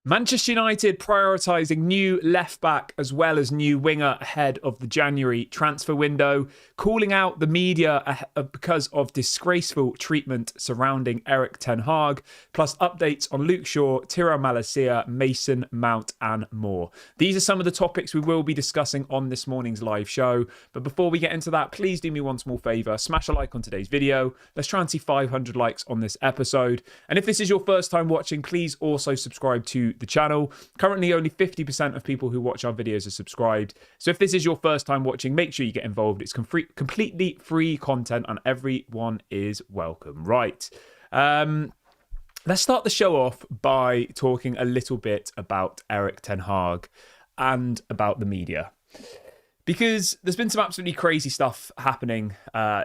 Manchester United prioritising new left-back as well as new winger ahead of the January transfer window, calling out the media because of disgraceful treatment surrounding Erik ten Hag, plus updates on Luke Shaw, Tyrell Malacia, Mason Mount and more. These are some of the topics we will be discussing on this morning's live show. But before we get into that, please do me one small favour, smash a like on today's video. Let's try and see 500 likes on this episode. And if this is your first time watching, please also subscribe to the channel. Currently, only 50% of people who watch our videos are subscribed. So if this is your first time watching, make sure you get involved. It's completely free content and everyone is welcome. Right. Let's start the show off by talking a little bit about Erik ten Hag and about the media. Because there's been some absolutely crazy stuff happening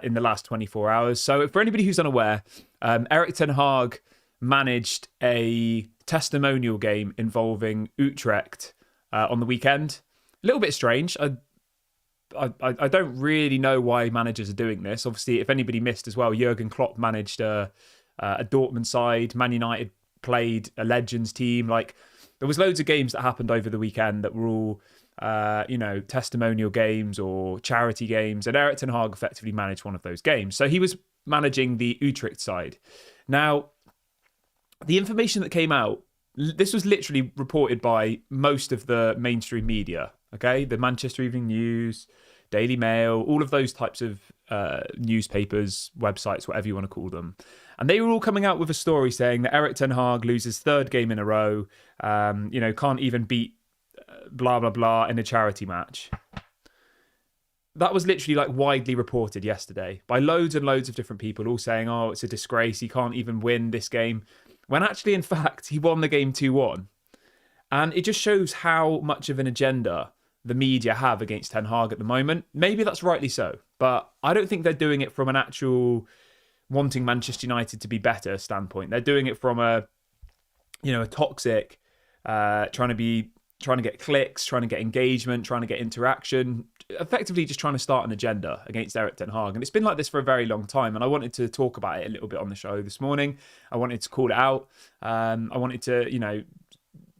in the last 24 hours. So for anybody who's unaware, Erik ten Hag managed a testimonial game involving Utrecht on the weekend. A little bit strange. I don't really know why managers are doing this. Obviously, if anybody missed as well, Jurgen Klopp managed a Dortmund side. Man United played a Legends team. Like, there was loads of games that happened over the weekend that were all testimonial games or charity games, and Erik ten Hag effectively managed one of those games. So he was managing the Utrecht side. Now, the information that came out, this was literally reported by most of the mainstream media, okay? The Manchester Evening News, Daily Mail, all of those types of newspapers, websites, whatever you want to call them. And they were all coming out with a story saying that Erik ten Hag loses third game in a row, can't even beat blah, blah, blah in a charity match. That was literally like widely reported yesterday by loads and loads of different people, all saying, oh, it's a disgrace, he can't even win this game. When actually, in fact, he won the game 2-1. And it just shows how much of an agenda the media have against Ten Hag at the moment. Maybe that's rightly so, but I don't think they're doing it from an actual wanting Manchester United to be better standpoint. They're doing it from a toxic, trying to get clicks, trying to get engagement, trying to get interaction, effectively just trying to start an agenda against Erik ten Hag. And it's been like this for a very long time. And I wanted to talk about it a little bit on the show this morning. I wanted to call it out. I wanted to,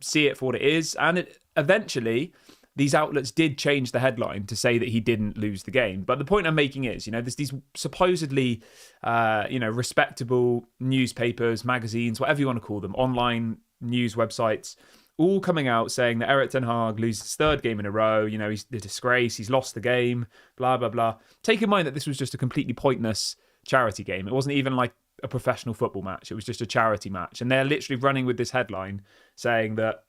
see it for what it is. And eventually, these outlets did change the headline to say that he didn't lose the game. But the point I'm making is, there's these supposedly, respectable newspapers, magazines, whatever you want to call them, online news websites, all coming out saying that Erik ten Hag loses his third game in a row. He's the disgrace. He's lost the game, blah, blah, blah. Take in mind that this was just a completely pointless charity game. It wasn't even like a professional football match. It was just a charity match. And they're literally running with this headline saying that,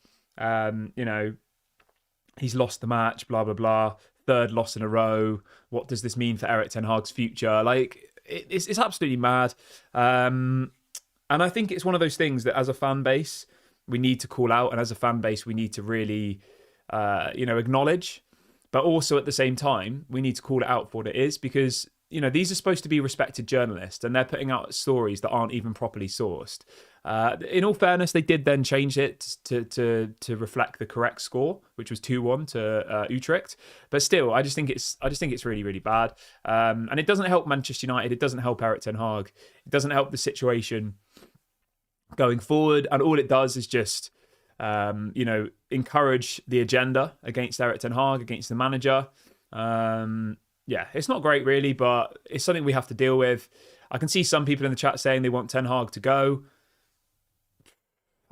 he's lost the match, blah, blah, blah. Third loss in a row. What does this mean for Erik ten Hag's future? Like, it's absolutely mad. And I think it's one of those things that as a fan base, we need to call out, and as a fan base, we need to really, acknowledge. But also at the same time, we need to call it out for what it is, because these are supposed to be respected journalists, and they're putting out stories that aren't even properly sourced. In all fairness, they did then change it to reflect the correct score, which was 2-1 to Utrecht. But still, I just think it's really, really bad, and it doesn't help Manchester United. It doesn't help Erik ten Hag. It doesn't help the situation going forward, and all it does is just encourage the agenda against Erik ten Hag, against the manager. It's not great really, but it's something we have to deal with. I can see some people in the chat saying they want Ten Hag to go.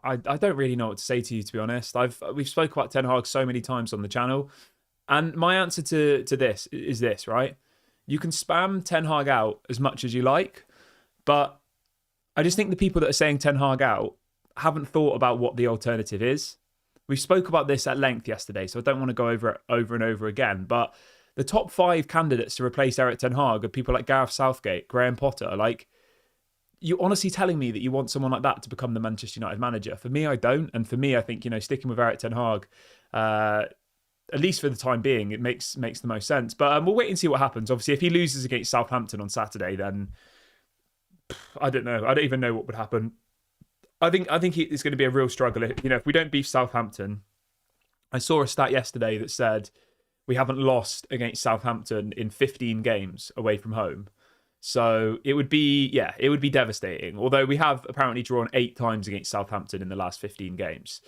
I don't really know what to say to you, to be honest. We've spoke about Ten Hag so many times on the channel, and my answer to this is this, right? You can spam Ten Hag out as much as you like, but I just think the people that are saying Ten Hag out haven't thought about what the alternative is. We spoke about this at length yesterday, so I don't want to go over it over and over again. But the top 5 candidates to replace Erik ten Hag are people like Gareth Southgate, Graham Potter. Like, you're honestly telling me that you want someone like that to become the Manchester United manager? For me, I don't. And for me, I think, sticking with Erik ten Hag, at least for the time being, it makes the most sense. But we'll wait and see what happens. Obviously, if he loses against Southampton on Saturday, then I don't know. I don't even know what would happen. I think it's going to be a real struggle. If we don't beat Southampton, I saw a stat yesterday that said we haven't lost against Southampton in 15 games away from home. So it would be devastating. Although we have apparently drawn 8 times against Southampton in the last 15 games.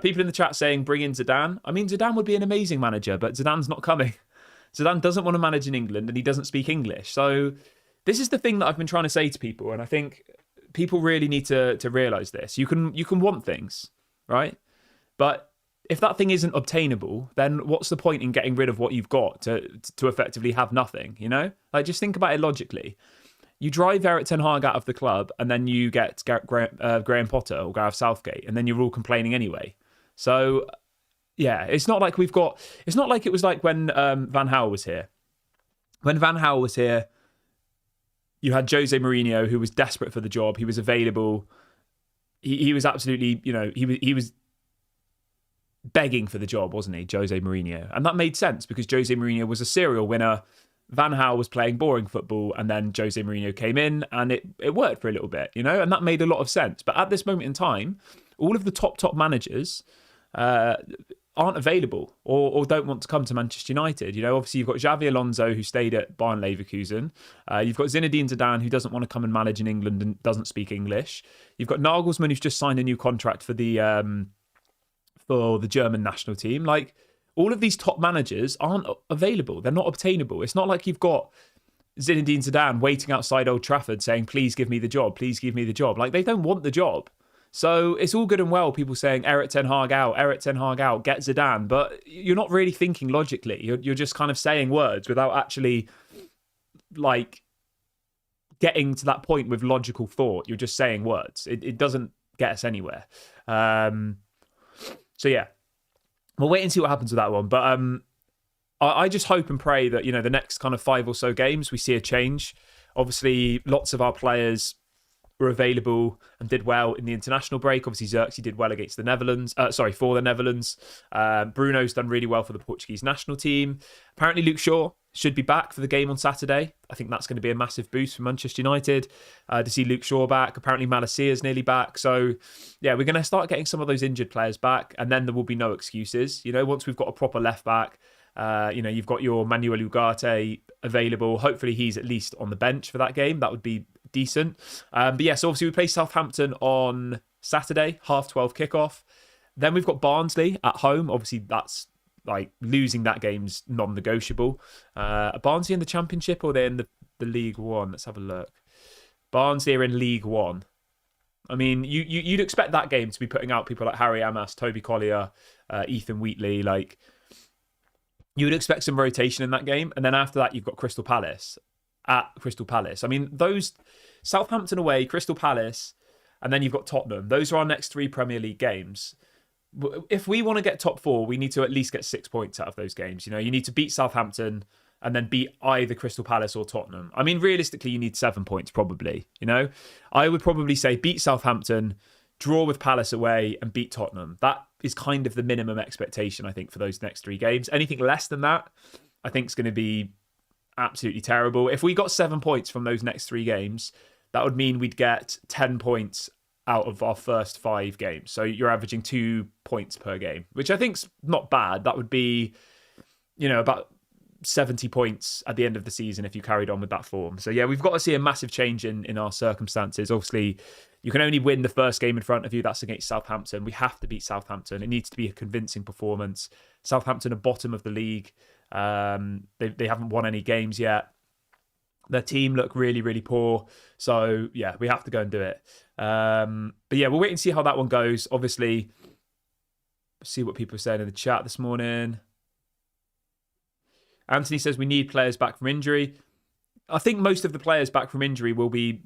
People in the chat saying bring in Zidane. I mean, Zidane would be an amazing manager, but Zidane's not coming. Zidane doesn't want to manage in England and he doesn't speak English. So this is the thing that I've been trying to say to people, and I think people really need to realise this. You can want things, right? But if that thing isn't obtainable, then what's the point in getting rid of what you've got to effectively have nothing, you know? Like, just think about it logically. You drive Eric Ten Hag out of the club and then you get Graham Potter or Gareth Southgate and then you're all complaining anyway. So, yeah, it's not like it was like when Van Gaal was here. When Van Gaal was here, you had Jose Mourinho, who was desperate for the job. He was available. He was absolutely, he was begging for the job, wasn't he, Jose Mourinho? And that made sense because Jose Mourinho was a serial winner. Van Gaal was playing boring football, and then Jose Mourinho came in, and it worked for a little bit, and that made a lot of sense. But at this moment in time, all of the top managers aren't available or don't want to come to Manchester United. Obviously you've got Xavi Alonso, who stayed at Bayern Leverkusen. You've got Zinedine Zidane, who doesn't want to come and manage in England and doesn't speak English. You've got Nagelsmann, who's just signed a new contract for the German national team. Like, all of these top managers aren't available. They're not obtainable. It's not like you've got Zinedine Zidane waiting outside Old Trafford saying, please give me the job, please give me the job. Like, they don't want the job. So it's all good and well, people saying Eric Ten Hag out, get Zidane, but you're not really thinking logically. You're just kind of saying words without actually, like, getting to that point with logical thought. You're just saying words. It doesn't get us anywhere. So yeah, we'll wait and see what happens with that one. But I just hope and pray that, the next kind of 5 or so games, we see a change. Obviously, lots of our players were available and did well in the international break. Obviously, Xerxes did well against the Netherlands. For the Netherlands. Bruno's done really well for the Portuguese national team. Apparently, Luke Shaw should be back for the game on Saturday. I think that's going to be a massive boost for Manchester United to see Luke Shaw back. Apparently, Malacia's nearly back. So, yeah, we're going to start getting some of those injured players back, and then there will be no excuses. Once we've got a proper left back, you've got your Manuel Ugarte available. Hopefully, he's at least on the bench for that game. That would be decent. But yeah, so obviously we play Southampton on Saturday, 12:30 kickoff. Then we've got Barnsley at home. Obviously, that's like losing that game's non-negotiable. Are Barnsley in the Championship or they're in the League One? Let's have a look. Barnsley are in League One. I mean, you'd expect that game to be putting out people like Harry Amas, Toby Collier, Ethan Wheatley. Like, you would expect some rotation in that game. And then after that, you've got Crystal Palace at Crystal Palace. I mean, those Southampton away, Crystal Palace, and then you've got Tottenham. Those are our next 3 Premier League games. If we want to get top 4, we need to at least get 6 points out of those games. You need to beat Southampton and then beat either Crystal Palace or Tottenham. I mean, realistically, you need 7 points probably. I would probably say beat Southampton, draw with Palace away, and beat Tottenham. That is kind of the minimum expectation, I think, for those next 3 games. Anything less than that, I think, is going to be absolutely terrible. If we got 7 points from those next 3 games, that would mean we'd get 10 points out of our first 5 games. So you're averaging 2 points per game, which I think's not bad. That would be, about 70 points at the end of the season if you carried on with that form. So yeah, we've got to see a massive change in our circumstances. Obviously, you can only win the first game in front of you. That's against Southampton. We have to beat Southampton. It needs to be a convincing performance. Southampton are bottom of the league. They haven't won any games yet. Their team look really, really poor. So, yeah, we have to go and do it. But, yeah, we'll wait and see how that one goes. Obviously, see what people are saying in the chat this morning. Anthony says we need players back from injury. I think most of the players back from injury will be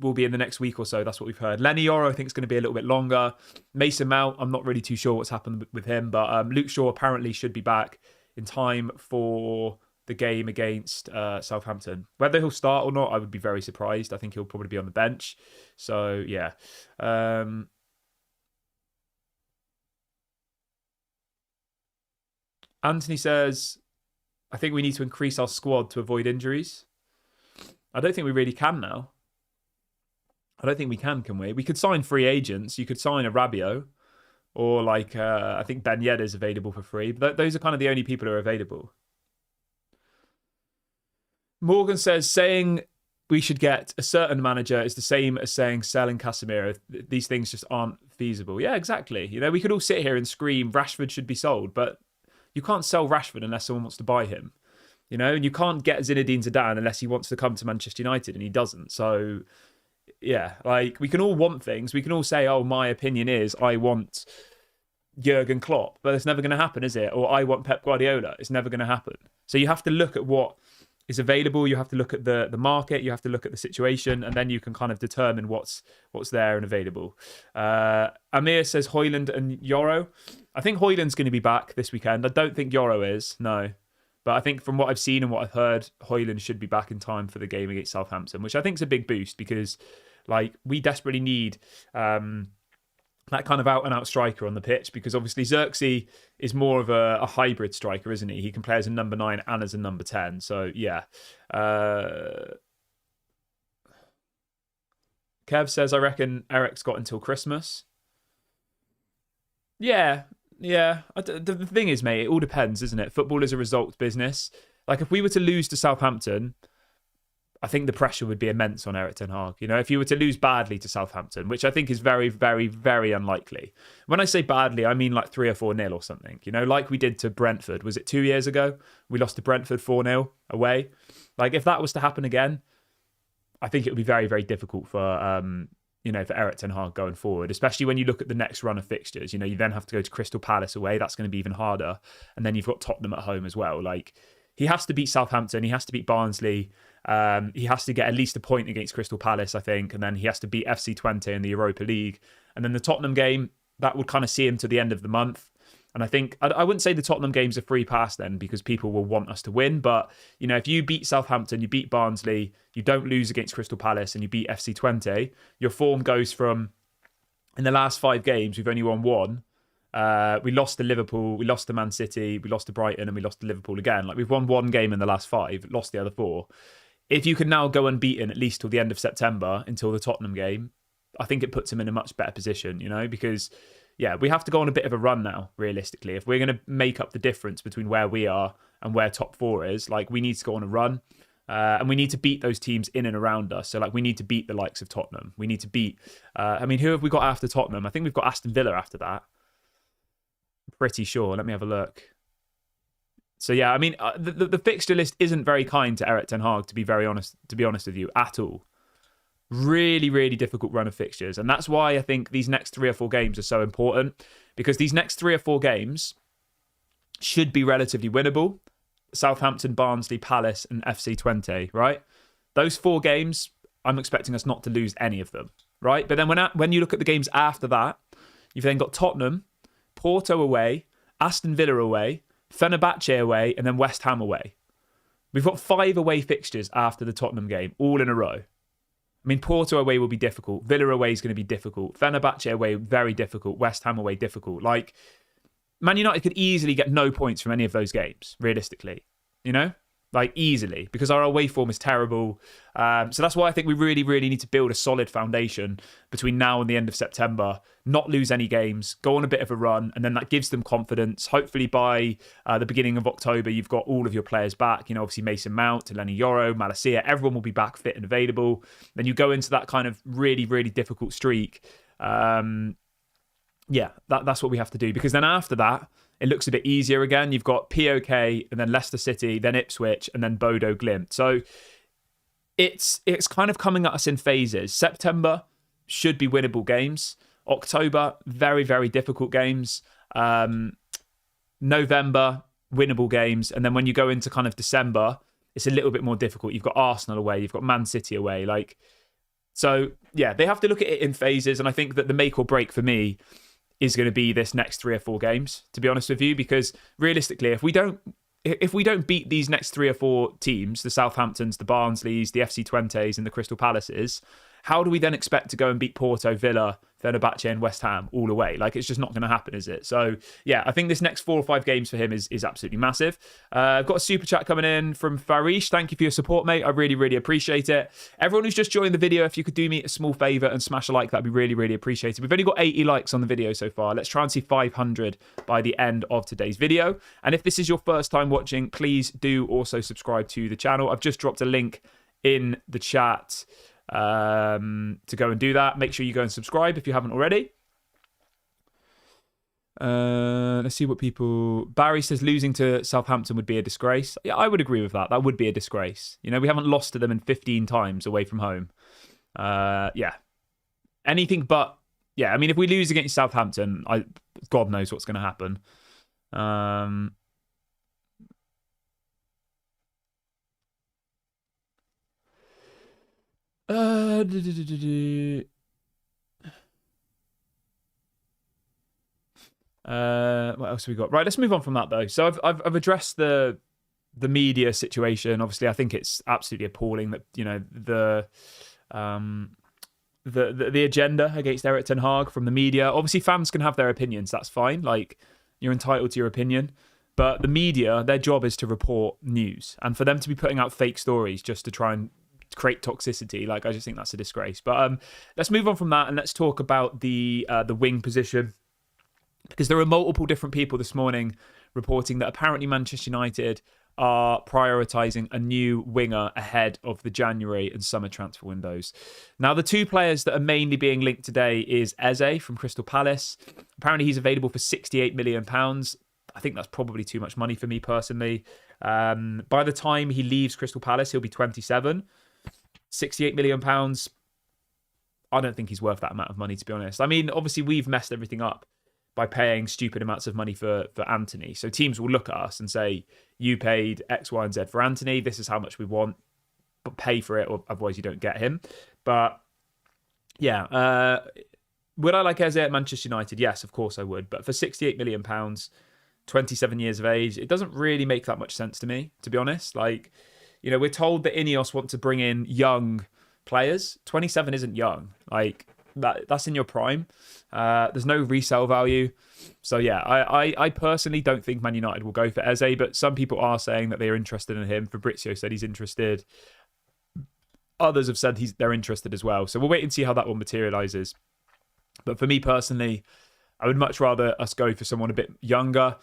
in the next week or so. That's what we've heard. Lenny Yoro, I think, is going to be a little bit longer. Mason Mount, I'm not really too sure what's happened with him. But Luke Shaw apparently should be back in time for the game against Southampton. Whether he'll start or not, I would be very surprised. I think he'll probably be on the bench. So, yeah. Anthony says, I think we need to increase our squad to avoid injuries. I don't think we really can now. I don't think we can we? We could sign free agents. You could sign a Rabiot. Or I think Ben Yedder is available for free. But those are kind of the only people who are available. Morgan says, saying we should get a certain manager is the same as saying selling Casemiro. These things just aren't feasible. Yeah, exactly. You know, we could all sit here and scream Rashford should be sold, but you can't sell Rashford unless someone wants to buy him. You know, and you can't get Zinedine Zidane unless he wants to come to Manchester United, and he doesn't. So, yeah, like, we can all want things. We can all say, oh, my opinion is I want Jurgen Klopp, but it's never going to happen, is it? Or I want Pep Guardiola. It's never going to happen. So you have to look at what is available. You have to look at the market. You have to look at the situation, and then you can kind of determine what's there and available. Amir says Højlund and Yoro. I think Højlund's going to be back this weekend. I don't think Yoro is, no. But I think from what I've seen and what I've heard, Højlund should be back in time for the game against Southampton, which I think is a big boost because, like, we desperately need that kind of out-and-out striker on the pitch, because obviously Xerxes is more of a hybrid striker, isn't he? He can play as a number 9 and as a number 10. So, yeah. Kev says, I reckon Eric's got until Christmas. Yeah. The thing is, mate, it all depends, isn't it? Football is a results business. Like, if we were to lose to Southampton, I think the pressure would be immense on Erik ten Hag. You know, if you were to lose badly to Southampton, which I think is very, very, very unlikely. When I say badly, I mean like 3 or 4-0 or something. You know, like we did to Brentford. Was it 2 years ago? We lost to Brentford 4-0 away. Like, if that was to happen again, I think it would be very, very difficult for for Erik ten Hag going forward, especially when you look at the next run of fixtures. You know, you then have to go to Crystal Palace away. That's going to be even harder. And then you've got Tottenham at home as well. Like, he has to beat Southampton. He has to beat Barnsley. He has to get at least a point against Crystal Palace, I think. And then he has to beat FC Twente in the Europa League. And then the Tottenham game, that would kind of see him to the end of the month. And I think, I wouldn't say the Tottenham game's a free pass then, because people will want us to win. But, you know, if you beat Southampton, you beat Barnsley, you don't lose against Crystal Palace, and you beat FC Twente, your form goes from, in the last 5 games, we've only won 1. We lost to Liverpool, we lost to Man City, we lost to Brighton, and we lost to Liverpool again. Like, we've won 1 game in the last 5, lost the other 4. If you can now go unbeaten at least till the end of September, until the Tottenham game, I think it puts him in a much better position, you know, because, yeah, we have to go on a bit of a run now, realistically. If we're going to make up the difference between where we are and where top 4 is, like, we need to go on a run. And we need to beat those teams in and around us. So, like, we need to beat the likes of Tottenham. We need to beat, who have we got after Tottenham? I think we've got Aston Villa after that. Pretty sure. Let me have a look. So yeah, I mean, the fixture list isn't very kind to Erik ten Hag, to be honest with you, at all. Really, really difficult run of fixtures, and that's why I think these next 3 or 4 games are so important, because these next 3 or 4 games should be relatively winnable. Southampton, Barnsley, Palace, and FC Twente, right? Those 4 games, I'm expecting us not to lose any of them, right? But then when you look at the games after that, you've then got Tottenham, Porto away, Aston Villa away, Fenerbahce away, and then West Ham away. We've got 5 away fixtures after the Tottenham game, all in a row. I mean, Porto away will be difficult. Villa away is going to be difficult. Fenerbahce away, very difficult. West Ham away, difficult. Like, Man United could easily get no points from any of those games, realistically. You know? Like, easily, because our away form is terrible. So that's why I think we really, really need to build a solid foundation between now and the end of September, not lose any games, go on a bit of a run, and then that gives them confidence. Hopefully by the beginning of October, you've got all of your players back. You know, obviously Mason Mount, Eleni Yoro, Malacia, everyone will be back fit and available. Then you go into that kind of really, really difficult streak. That's what we have to do, because then after that, it looks a bit easier again. You've got POK, and then Leicester City, then Ipswich, and then Bodo Glimt. So it's kind of coming at us in phases. September should be winnable games. October, very, very difficult games. November, winnable games. And then when you go into kind of December, it's a little bit more difficult. You've got Arsenal away, you've got Man City away. So yeah, they have to look at it in phases. And I think that the make or break for me is going to be this next 3 or 4 games, to be honest with you, because realistically, if we don't beat these next 3 or 4 teams, the Southamptons, the Barnsleys, the FC Twentes, and the Crystal Palaces, how do we then expect to go and beat Porto, Villa, Fenerbahce, and West Ham all away? Like, it's just not going to happen, is it? So yeah, I think this next 4 or 5 games for him is absolutely massive. I've got a super chat coming in from Farish. Thank you for your support, mate. I really, really appreciate it. Everyone who's just joined the video, if you could do me a small favour and smash a like, that'd be really, really appreciated. We've only got 80 likes on the video so far. Let's try and see 500 by the end of today's video. And if this is your first time watching, please do also subscribe to the channel. I've just dropped a link in the chat to go and do that. Make sure you go and subscribe if you haven't already. Let's see what people... Barry says losing to Southampton would be a disgrace. Yeah, I would agree with that. That would be a disgrace. You know, we haven't lost to them in 15 times away from home. Yeah. Anything but... Yeah, I mean, if we lose against Southampton, God knows what's going to happen. What else have we got? Right, let's move on from that though. So I've addressed the media situation. Obviously, I think it's absolutely appalling that, you know, the agenda against Erik ten Hag from the media. Obviously, fans can have their opinions. That's fine. Like, you're entitled to your opinion. But the media, their job is to report news, and for them to be putting out fake stories just to try and create toxicity, like, I just think that's a disgrace. But let's move on from that and let's talk about the wing position, because there are multiple different people this morning reporting that apparently Manchester United are prioritising a new winger ahead of the January and summer transfer windows. Now, the two players that are mainly being linked today is Eze from Crystal Palace. Apparently, he's available for £68 million. I think that's probably too much money for me personally. By the time he leaves Crystal Palace, he'll be 27. £68 million. I don't think he's worth that amount of money, to be honest. I mean, obviously, we've messed everything up by paying stupid amounts of money for Anthony. So teams will look at us and say, you paid X, Y, and Z for Anthony. This is how much we want, but pay for it, or otherwise you don't get him. But yeah, would I like Eze at Manchester United? Yes, of course I would. But for £68 million, 27 years of age, it doesn't really make that much sense to me, to be honest. Like, you know, we're told that Ineos want to bring in young players. 27 isn't young. Like, that's in your prime. There's no resale value. So yeah, I personally don't think Man United will go for Eze, but some people are saying that they're interested in him. Fabrizio said he's interested. Others have said they're interested as well. So we'll wait and see how that one materialises. But for me personally, I would much rather us go for someone a bit younger,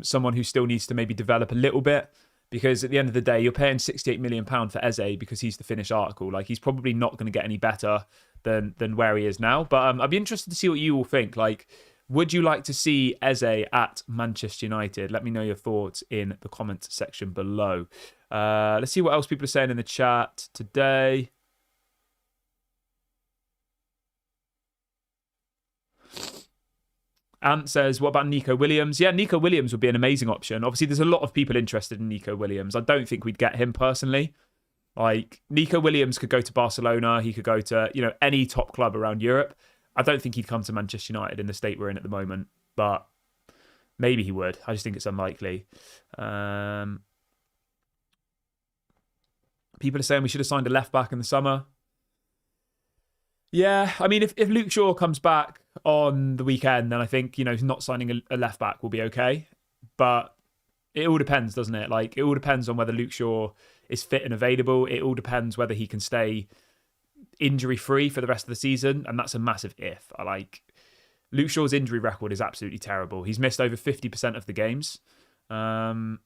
someone who still needs to maybe develop a little bit. Because at the end of the day, you're paying £68 million for Eze because he's the finished article. Like, he's probably not going to get any better than where he is now. But I'd be interested to see what you all think. Like, would you like to see Eze at Manchester United? Let me know your thoughts in the comment section below. Let's see what else people are saying in the chat today. Ant says, what about Nico Williams? Yeah, Nico Williams would be an amazing option. Obviously, there's a lot of people interested in Nico Williams. I don't think we'd get him personally. Like, Nico Williams could go to Barcelona. He could go to, you know, any top club around Europe. I don't think he'd come to Manchester United in the state we're in at the moment. But maybe he would. I just think it's unlikely. People are saying we should have signed a left-back in the summer. Yeah, I mean, if Luke Shaw comes back on the weekend, then I think, you know, not signing a left back will be okay. But it all depends, doesn't it? Like, it all depends on whether Luke Shaw is fit and available. It all depends whether he can stay injury free for the rest of the season, and that's a massive if. Luke Shaw's injury record is absolutely terrible. He's missed over 50% of the games. So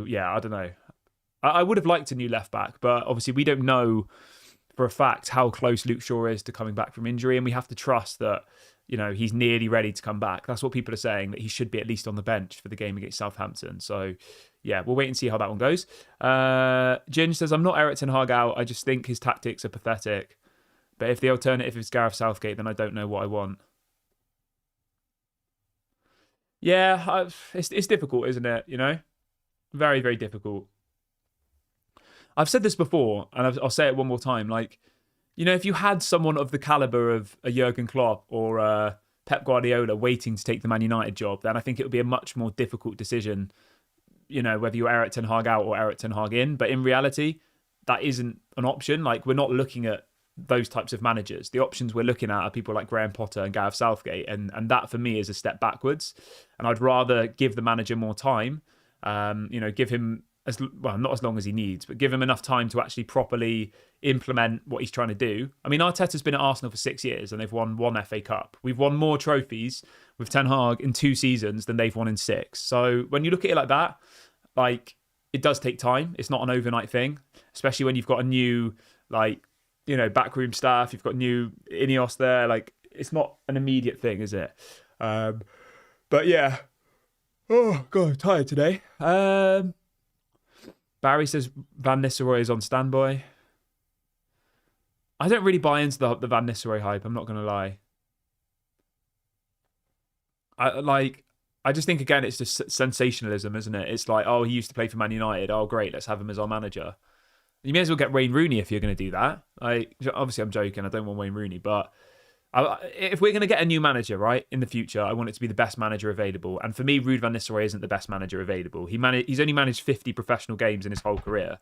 yeah, I don't know. I would have liked a new left back, but obviously we don't know for a fact how close Luke Shaw is to coming back from injury, and we have to trust that, you know, he's nearly ready to come back. That's what people are saying, that he should be at least on the bench for the game against Southampton. So yeah, we'll wait and see how that one goes. Ginge says, I'm not Erik ten Hag out. I just think his tactics are pathetic. But if the alternative is Gareth Southgate, then I don't know what I want. Yeah, it's difficult, isn't it? You know, very, very difficult. I've said this before, and I'll say it one more time. Like, you know, if you had someone of the caliber of a Jurgen Klopp or Pep Guardiola waiting to take the Man United job, then I think it would be a much more difficult decision, you know, whether you're Erik ten Hag out or Erik ten Hag in. But in reality, that isn't an option. Like, we're not looking at those types of managers. The options we're looking at are people like Graham Potter and Gareth Southgate. And that, for me, is a step backwards. And I'd rather give the manager more time, you know, give him, not as long as he needs, but give him enough time to actually properly implement what he's trying to do. I mean, Arteta's been at Arsenal for 6 years and they've won one FA Cup. We've won more trophies with Ten Hag in 2 seasons than they've won in 6. So when you look at it like that, like, it does take time. It's not an overnight thing, especially when you've got a new, like, you know, backroom staff. You've got new Ineos there. Like, it's not an immediate thing, is it? But yeah. Oh, God, tired today. Barry says Van Nistelrooy is on standby. I don't really buy into the Van Nistelrooy hype, I'm not going to lie. I just think, again, it's just sensationalism, isn't it? It's like, oh, he used to play for Man United. Oh, great, let's have him as our manager. You may as well get Wayne Rooney if you're going to do that. Like, obviously, I'm joking. I don't want Wayne Rooney, but if we're going to get a new manager, right, in the future, I want it to be the best manager available. And for me, Ruud van Nistelrooy isn't the best manager available. He's only managed 50 professional games in his whole career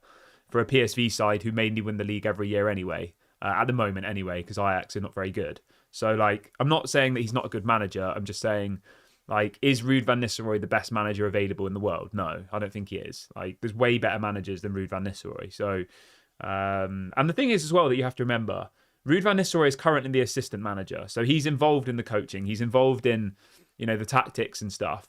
for a PSV side who mainly win the league every year anyway. At the moment, anyway, because Ajax are not very good. So, like, I'm not saying that he's not a good manager. I'm just saying, like, is Ruud van Nistelrooy the best manager available in the world? No, I don't think he is. Like, there's way better managers than Ruud van Nistelrooy. So, and the thing is as well that you have to remember, Ruud van Nistelrooy is currently the assistant manager. So he's involved in the coaching. He's involved in, the tactics and stuff.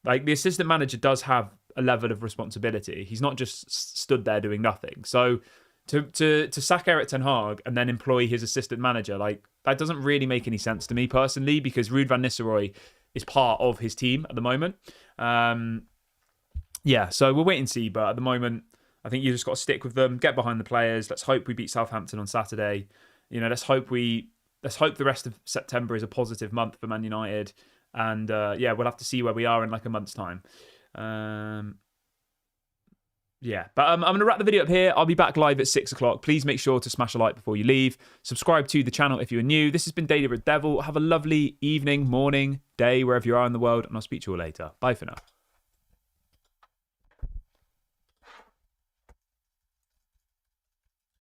Like, the assistant manager does have a level of responsibility. He's not just stood there doing nothing. So to sack Erik ten Hag and then employ his assistant manager, like, that doesn't really make any sense to me personally, because Ruud van Nistelrooy is part of his team at the moment. So we'll wait and see. But at the moment, I think you just got to stick with them, get behind the players. Let's hope we beat Southampton on Saturday. Let's hope the rest of September is a positive month for Man United. And we'll have to see where we are in like a month's time. But I'm going to wrap the video up here. I'll be back live at 6 o'clock. Please make sure to smash a like before you leave. Subscribe to the channel if you're new. This has been Daily Red Devil. Have a lovely evening, morning, day, wherever you are in the world. And I'll speak to you all later. Bye for now.